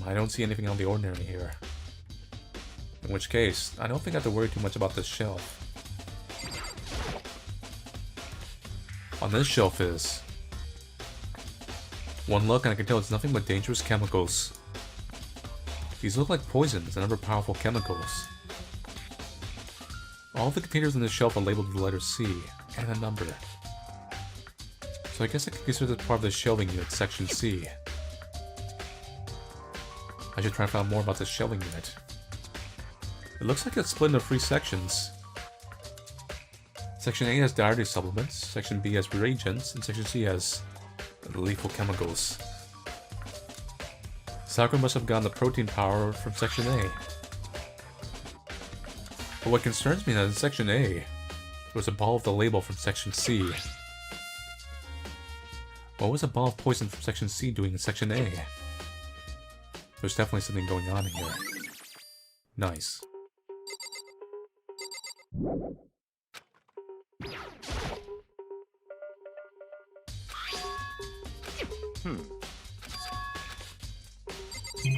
A: I don't see anything out of the ordinary here. In which case, I don't think I have to worry too much about this shelf. On this shelf is... One look and I can tell it's nothing but dangerous chemicals. These look like poisons and other powerful chemicals. All the containers on this shelf are labeled with the letter C and a number. So I guess I can consider this part of the shelving unit, section C. I should try to find out more about this shelving unit. It looks like it's split into 3 sections. Section A has dietary supplements, Section B has reagents, and Section C has lethal chemicals. Sakura must have gotten the protein power from Section A. But what concerns me is that in Section A, there was a ball of the label from Section C. What was a ball of poison from Section C doing in Section A? There's definitely something going on here. Nice.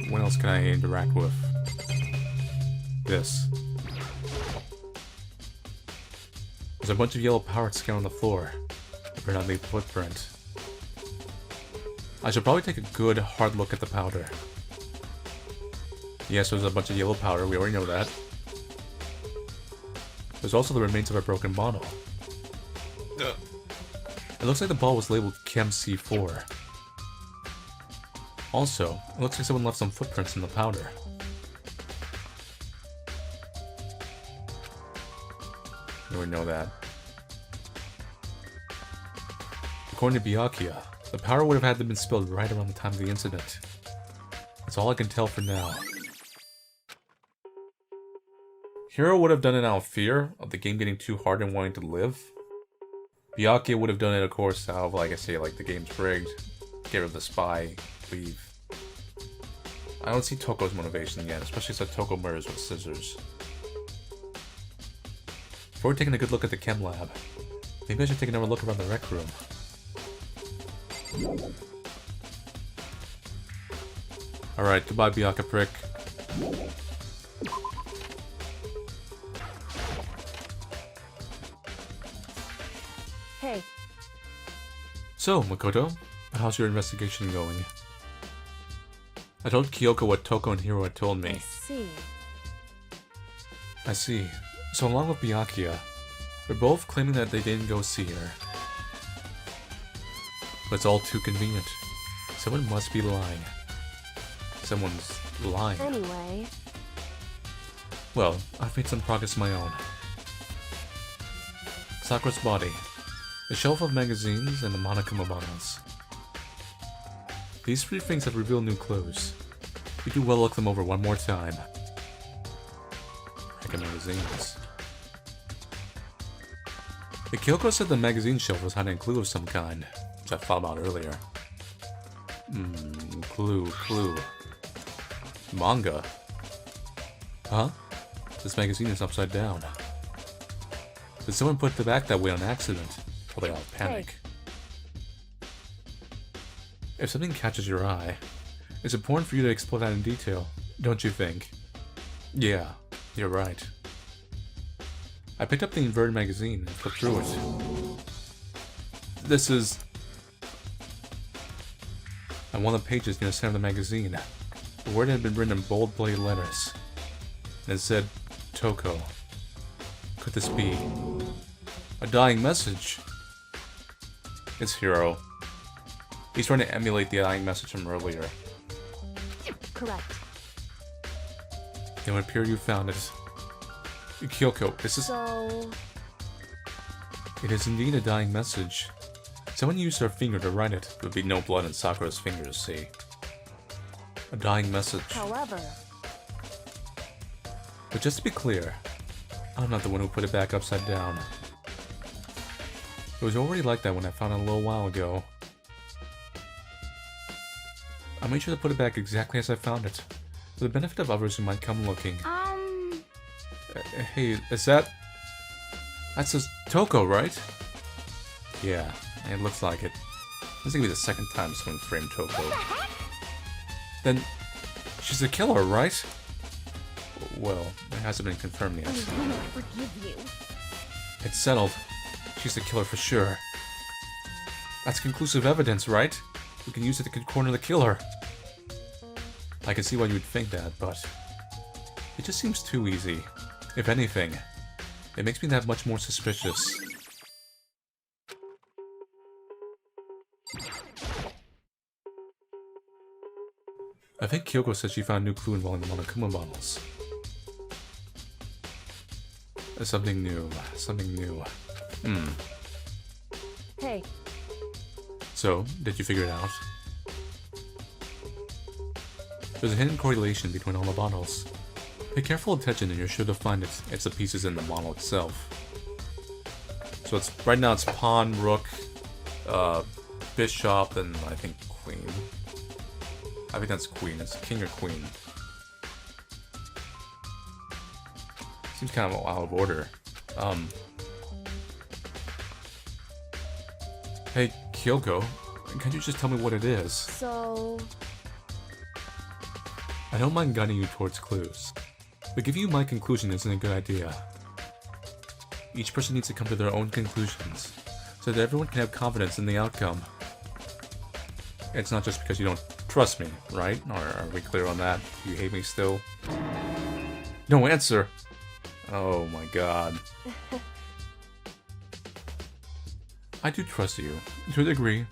A: What else can I interact with? This. There's a bunch of yellow powder scattered on the floor. Better not leave a footprint. I should probably take a good, hard look at the powder. Yes, there's a bunch of yellow powder, we already know that. There's also the remains of a broken bottle. It looks like the bottle was labeled Chem C4. Also, it looks like someone left some footprints in the powder. You already know that. According to Byakuya, the powder would have had to been spilled right around the time of the incident. That's all I can tell for now. Hiro would have done it out of fear of the game getting too hard and wanting to live. Byakuya would have done it, of course, out of, like I say, like the game's rigged. Get rid of the spy, leave. I don't see Toko's motivation yet, especially since Toko murders with scissors. Before taking a good look at the chem lab, maybe I should take another look around the rec room. Alright, goodbye Byakuya prick.
B: Hey,
A: So, Makoto, how's your investigation going? I told Kyoko what Toko and Hiro had told
B: I
A: me.
B: see.
A: I see. So along with Byakuya, they're both claiming that they didn't go see her. But it's all too convenient. Someone must be lying. Someone's lying.
B: Anyway,
A: Well, I've made some progress of my own. Sakura's body, a shelf of magazines, and the Monokuma bottles. These three things have revealed new clues. We do well look them over one more time. Heck of magazines. The Kyoko said the magazine shelf was hiding a clue of some kind, which I thought about earlier. Clue. Manga? Huh? This magazine is upside down. Did someone put it back that way on accident? Probably out of panic. If something catches your eye, it's important for you to explore that in detail, don't you think? Yeah, you're right. I picked up the inverted magazine and flipped through it. This is... On one of the pages near the center of the magazine, the word had been written in bold bloody letters. And it said, Toko. Could this be... a dying message? It's Hiro. He's trying to emulate the dying message from earlier.
B: correct.
A: It would appear you found it. Kyoko, this is...
B: So,
A: It is indeed a dying message. Someone used their finger to write it. There would be no blood in Sakura's fingers, see. A dying message.
B: however,
A: But just to be clear, I'm not the one who put it back upside down. It was already like that when I found it a little while ago. I made sure to put it back exactly as I found it, for the benefit of others who might come looking. Hey, is that... That says Toko, right? Yeah, it looks like it. This is gonna be the second time someone framed Toko. Then, she's the killer, right? Well, it hasn't been confirmed yet.
B: I will forgive you.
A: It's settled. She's the killer for sure. That's conclusive evidence, right? We can use it to corner the killer. I can see why you would think that, but... It just seems too easy. If anything, it makes me that much more suspicious. I think Kyoko said she found a new clue involving the Monokuma bottles. Something new. Something new.
B: Hey,
A: So, did you figure it out? There's a hidden correlation between all the bottles. Pay careful attention and you're sure to find it's the pieces in the model itself. So it's right now it's pawn, rook, bishop, and I think queen. I think that's queen. It's king or queen. Seems kind of out of order. Hey, Kyoko, can you just tell me what it is?
B: So...
A: I don't mind guiding you towards clues, but giving you my conclusion isn't a good idea. Each person needs to come to their own conclusions, so that everyone can have confidence in the outcome. It's not just because you don't trust me, right? Or are we clear on that? You hate me still? No answer! Oh my god. I do trust you, to a degree.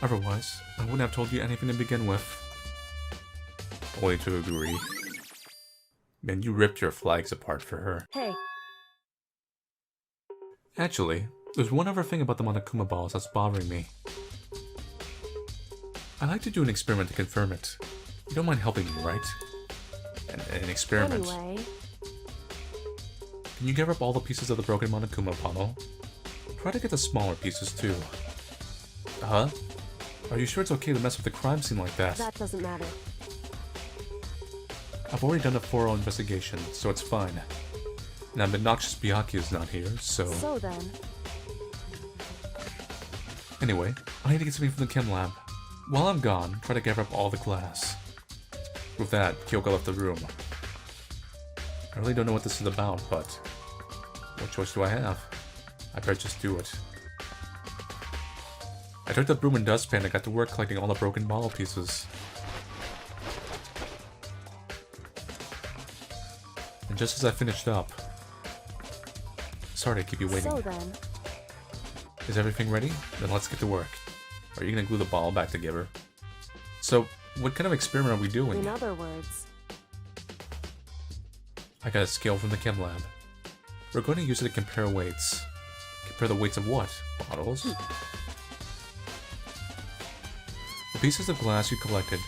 A: Otherwise, I wouldn't have told you anything to begin with. Only to a degree. Man, you ripped your flags apart for her.
B: Hey,
A: Actually, there's one other thing about the Monokuma balls that's bothering me. I'd like to do an experiment to confirm it. You don't mind helping me, right? An experiment.
B: anyway...
A: Can you gather up all the pieces of the broken Monokuma bottle? Try to get the smaller pieces too. Huh? Are you sure it's okay to mess with the crime scene like that?
B: That doesn't matter.
A: I've already done a thorough investigation, so it's fine. And that obnoxious Byakuya is not here, so...
B: So then...
A: Anyway, I need to get something from the chem lab. While I'm gone, try to gather up all the glass. With that, Kyoko left the room. I really don't know what this is about, but... what choice do I have? I better just do it. I took the broom and dustpan and got to work collecting all the broken bottle pieces. And just as I finished up... Sorry to keep you waiting.
B: So then...
A: Is everything ready? Then let's get to work. Are you gonna glue the ball back together? So, what kind of experiment are we doing?
B: In other words...
A: I got a scale from the chem lab. We're going to use it to compare weights. Compare the weights of what? Bottles? The pieces of glass you collected,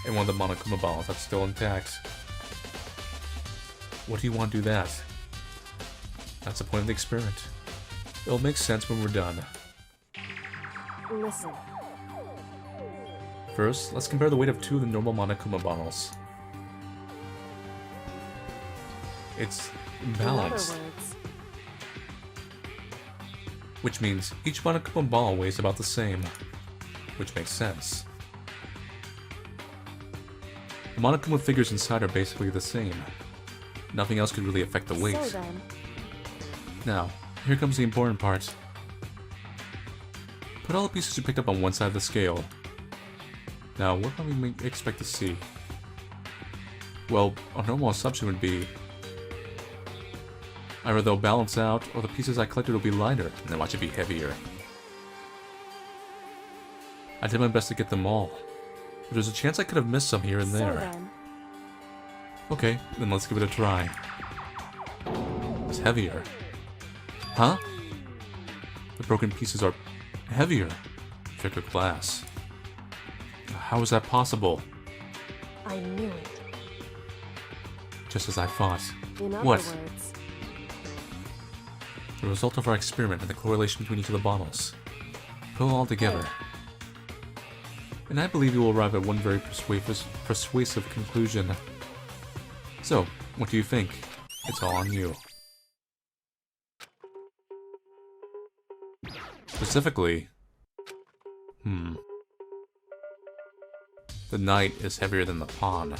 A: and one of the Monokuma bottles that's still intact. What do you want to do that? That's the point of the experiment. It'll make sense when we're done.
B: Listen.
A: First, let's compare the weight of two of the normal Monokuma bottles. It's balanced.
B: In other words...
A: Which means each Monokuma ball weighs about the same. Which makes sense. The Monokuma figures inside are basically the same. Nothing else could really affect the weight.
B: So then...
A: Now, here comes the important part. Put all the pieces you picked up on one side of the scale. Now, what do we expect to see? Well, a normal assumption would be either they'll balance out, or the pieces I collected will be lighter, and then watch it be heavier. I did my best to get them all, but there's a chance I could have missed some here and there.
B: So then...
A: Okay, then let's give it a try. It's heavier. Huh? The broken pieces are heavier. Thicker glass. How is that possible?
B: I knew it.
A: Just as I thought.
B: In other
A: What?
B: words...
A: The result of our experiment and the correlation between each of the bottles. Put it all together. And I believe you will arrive at one very persuasive conclusion. So, what do you think? It's all on you. Specifically... The knight is heavier than the pawn.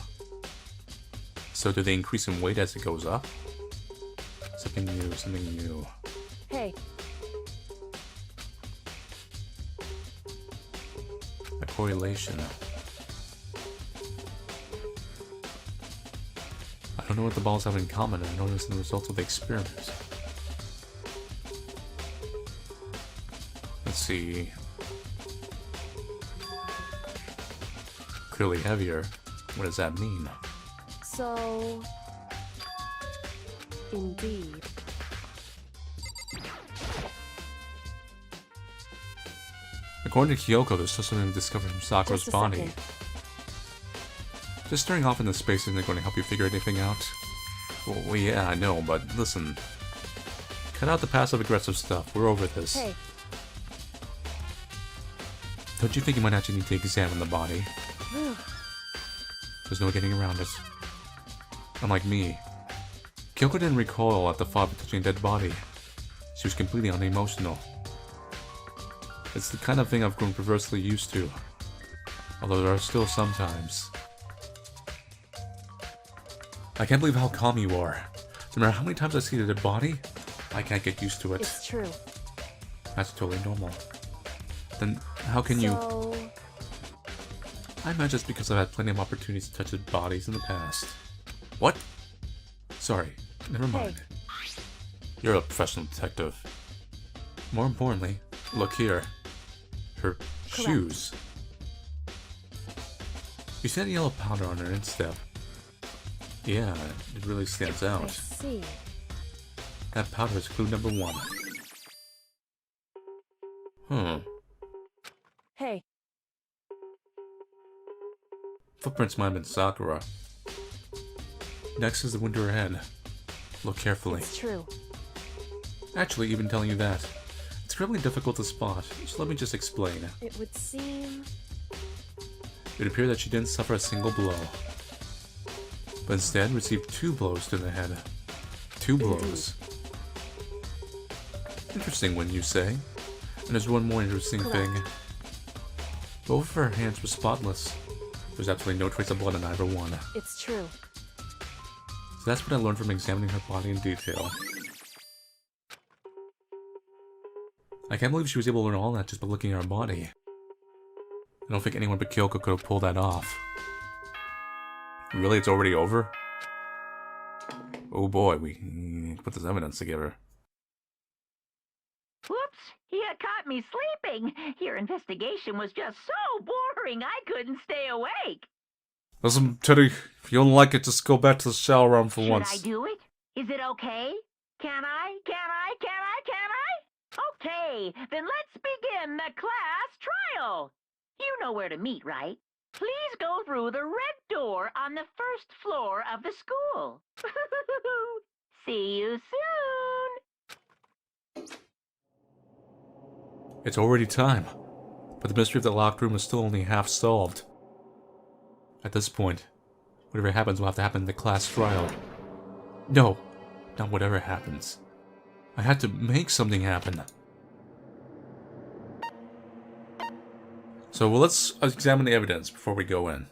A: So do they increase in weight as it goes up? Something new, something new.
B: Hey,
A: A correlation. I don't know what the balls have in common, and I noticed in the results of the experiment. Let's see. Clearly heavier. What does that mean?
B: so... Indeed.
A: According to Kyoko, there's still something discovered from Sakura's
B: Just a
A: body.
B: second.
A: Just staring off into space isn't going to help you figure anything out. Well, yeah, I know, but listen. Cut out the passive-aggressive stuff. We're over this.
B: Hey,
A: Don't you think you might actually need to examine the body? There's no getting around it. Unlike me, Kyoko didn't recoil at the thought of touching a dead body. She was completely unemotional. It's the kind of thing I've grown perversely used to. Although there are still some times. I can't believe how calm you are. No matter how many times I see the dead body, I can't get used to it.
B: It's true.
A: That's totally normal. Then how can you... I imagine it's because I've had plenty of opportunities to touch dead bodies in the past. What? Sorry, never mind.
B: Hey.
A: You're a professional detective. More importantly, look here. Her shoes. You see that yellow powder on her instep? Yeah, it really stands
B: I
A: out.
B: see.
A: That powder is clue number 1.
B: Hey.
A: Footprints might have been Sakura. Next is the window ahead. Look carefully.
B: It's true.
A: Actually, even telling you that, it's really difficult to spot, so let me just explain.
B: It would seem...
A: It would appear that she didn't suffer a single blow, but instead received 2 blows to the head. 2 blows. Interesting, wouldn't you say? And there's one more interesting thing. Both of her hands were spotless. There's absolutely no trace of blood on either one.
B: It's true.
A: So that's what I learned from examining her body in detail. I can't believe she was able to learn all that just by looking at her body. I don't think anyone but Kyoko could have pulled that off. Really, it's already over? Oh boy, we put this evidence together.
D: Whoops! You caught me sleeping. Your investigation was just so boring I couldn't stay awake.
A: Listen, Teddy, if you don't like it, just go back to the shower room for once.
D: Should I do it? Is it okay? Can I? Okay, then let's begin the class trial. You know where to meet, right? Please go through the red door on the first floor of the school. See you soon.
A: It's already time, but the mystery of the locked room is still only half solved. At this point, whatever happens will have to happen in the class trial. No, not whatever happens. I had to make something happen. So well, let's examine the evidence before we go in.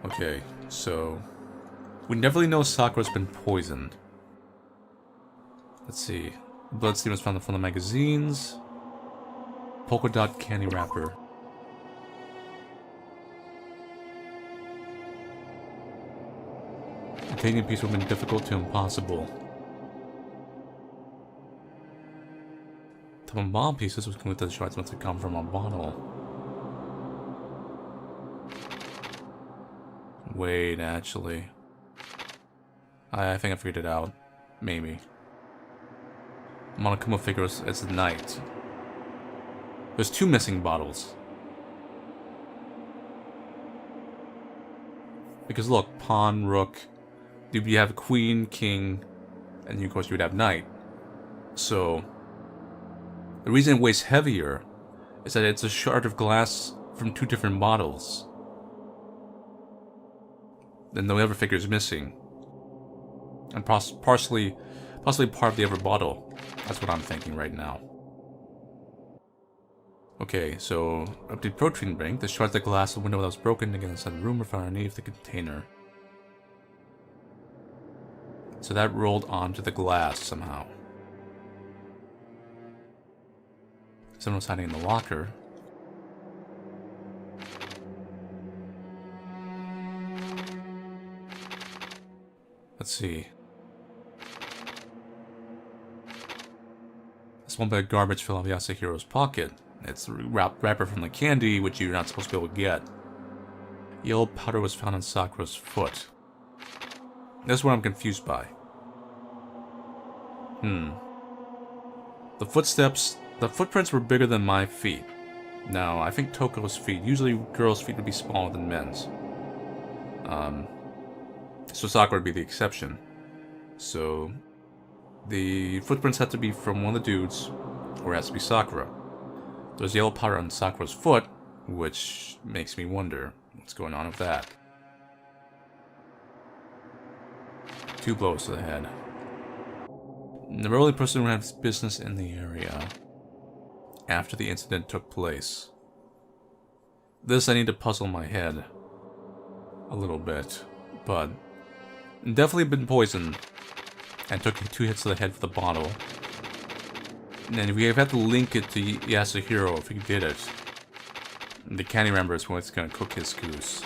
A: Okay, so we definitely know Sakura's been poisoned. Let's see. Bloodstain was found from the magazines. Polka dot candy wrapper. Obtaining a piece would have been difficult to impossible. The bomb pieces was concluded that the shards must have come from a bottle. Wait, actually. I think I figured it out. Maybe. Monokuma figures as the knight. There's 2 missing bottles. Because look, pawn, rook. You have queen, king, and of course you would have knight. So the reason it weighs heavier is that it's a shard of glass from 2 different bottles. Then the other figure is missing. And possibly part of the other bottle. That's what I'm thinking right now. Okay, so up the protein ring, the shards of glass of the window that was broken against the room were found underneath the container. So that rolled onto the glass somehow. Someone was hiding in the locker. Let's see. This one bit of garbage fell out of Yasuhiro's pocket. It's the wrapper from the candy, which you're not supposed to be able to get. Yellow powder was found on Sakura's foot. That's what I'm confused by. The footprints were bigger than my feet. Now, I think Toko's feet, usually girls' feet would be smaller than men's. So Sakura would be the exception. So, the footprints had to be from one of the dudes, or it has to be Sakura. There's yellow powder on Sakura's foot, which makes me wonder what's going on with that. 2 blows to the head. The only person who has business in the area. after the incident took place. This I need to puzzle my head a little bit, but definitely been poisoned and took 2 hits to the head with the bottle. And then we have to link it to Yasuhiro if he did it. And the candy member is what's gonna cook his goose.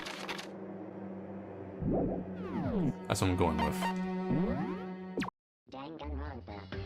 A: That's what I'm going with.
H: Danganronpa.